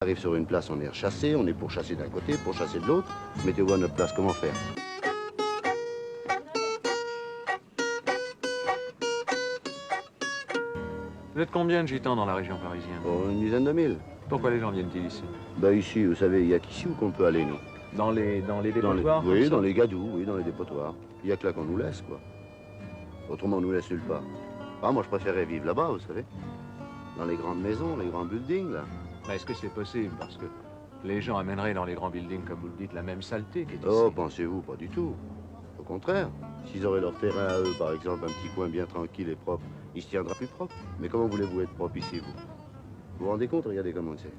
On arrive sur une place, on est rechassé, on est pourchassé d'un côté, pourchassé de l'autre. Mettez-vous à notre place, comment faire? Vous êtes combien de gitans dans la région parisienne? Oh, une dizaine de mille. Pourquoi les gens viennent-ils ici? Ben ici, vous savez, il n'y a qu'ici où qu'on peut aller, nous. Dans les dépotoirs? Oui, dans les gadous, oui, dans les dépotoirs. Il n'y a que là qu'on nous laisse, quoi. Autrement, on nous laisse nulle part. Ah, moi, je préférerais vivre là-bas, vous savez. Dans les grandes maisons, les grands buildings, là. Est-ce que c'est possible? Parce que les gens amèneraient dans les grands buildings, comme vous le dites, la même saleté qui est ici. Oh, pensez-vous, pas du tout. Au contraire, s'ils auraient leur terrain à eux, par exemple, un petit coin bien tranquille et propre, il se tiendra plus propre. Mais comment voulez-vous être propre ici, vous? Vous vous rendez compte? Regardez comment c'est.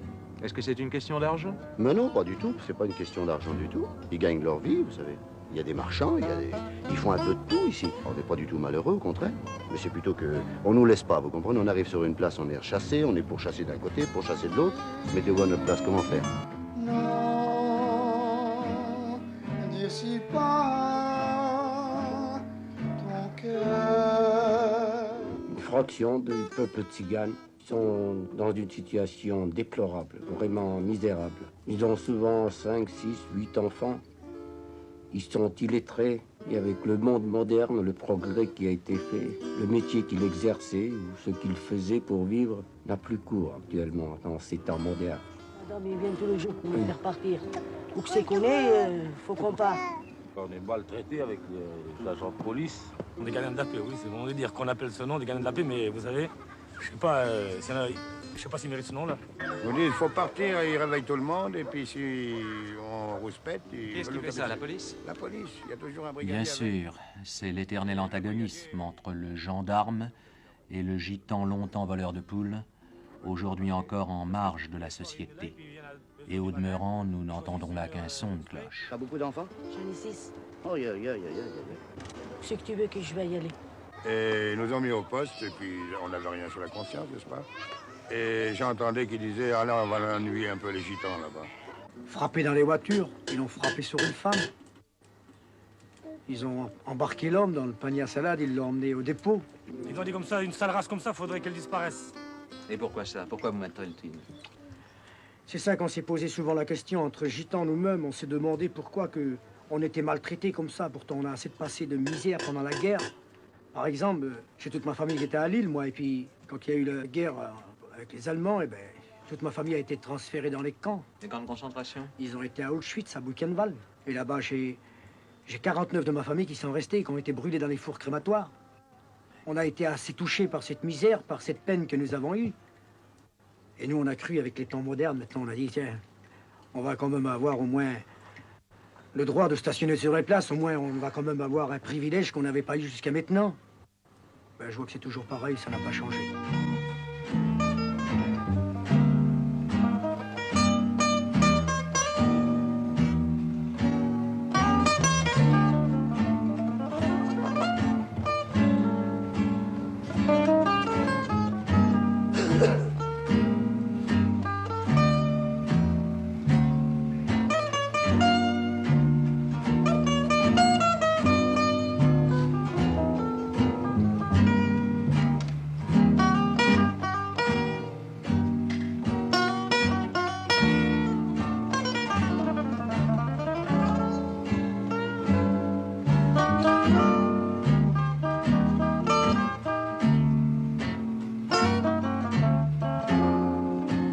Est-ce que c'est une question d'argent? Mais non, pas du tout. C'est pas une question d'argent du tout. Ils gagnent leur vie, vous savez. Il y a des marchands, ils font un peu de tout ici. On n'est pas du tout malheureux, au contraire. Mais c'est plutôt que... On nous laisse pas, vous comprenez? On arrive sur une place, on est rechassé, on est pourchassé d'un côté, pourchassé de l'autre. Mettez-vous à notre place, comment faire? Non, n'irrite pas ton cœur. Une fraction du peuple tzigane sont dans une situation déplorable, vraiment misérable. Ils ont souvent 5, 6, 8 enfants. Ils sont illettrés et avec le monde moderne, le progrès qui a été fait, le métier qu'ils exerçaient ou ce qu'ils faisaient pour vivre n'a plus cours actuellement dans ces temps modernes. Madame, ils viennent tous les jours pour nous faire partir. Où que c'est qu'on est, faut qu'on parte. On est maltraité avec les agents de police. Des gardiens de la paix, oui, c'est bon de dire qu'on appelle ce nom des gardiens de la paix, mais vous savez, je sais pas, je sais pas s'ils méritent ce nom-là. On dit il faut partir, ils réveillent tout le monde, et puis si on rouspète... Qu'est-ce qui fait ça, la police? La police, il y a toujours un brigadier. Bien sûr, c'est l'éternel antagonisme entre le gendarme et le gitan longtemps voleur de poules, aujourd'hui encore en marge de la société. Et au demeurant, nous n'entendons là qu'un son de cloche. T'as beaucoup d'enfants? J'en ai 6. Oh, yeah. Où c'est que tu veux que je vais y aller? Et ils nous ont mis au poste, et puis on n'avait rien sur la conscience, n'est-ce pas? Et j'entendais qu'ils disaient, ah là, on va ennuyer un peu les gitans là-bas. Frappé dans les voitures, ils l'ont frappé sur une femme. Ils ont embarqué l'homme dans le panier à salade, ils l'ont emmené au dépôt. Ils ont dit comme ça, une sale race comme ça, faudrait qu'elle disparaisse. Et pourquoi ça? Pourquoi vous maltraitez-ils? C'est ça qu'on s'est posé souvent la question. Entre gitans nous-mêmes, on s'est demandé pourquoi on était maltraités comme ça. Pourtant, on a assez de passé de misère pendant la guerre. Par exemple, j'ai toute ma famille qui était à Lille, moi, et puis quand il y a eu la guerre avec les Allemands, eh ben, toute ma famille a été transférée dans les camps. Les camps de concentration? Ils ont été à Auschwitz, à Buchenwald. Et là-bas, j'ai 49 de ma famille qui sont restés, qui ont été brûlés dans les fours crématoires. On a été assez touchés par cette misère, par cette peine que nous avons eue. Et nous, on a cru, avec les temps modernes, maintenant, on a dit, tiens, on va quand même avoir au moins le droit de stationner sur les places. Au moins, on va quand même avoir un privilège qu'on n'avait pas eu jusqu'à maintenant. Ben, je vois que c'est toujours pareil, ça n'a pas changé.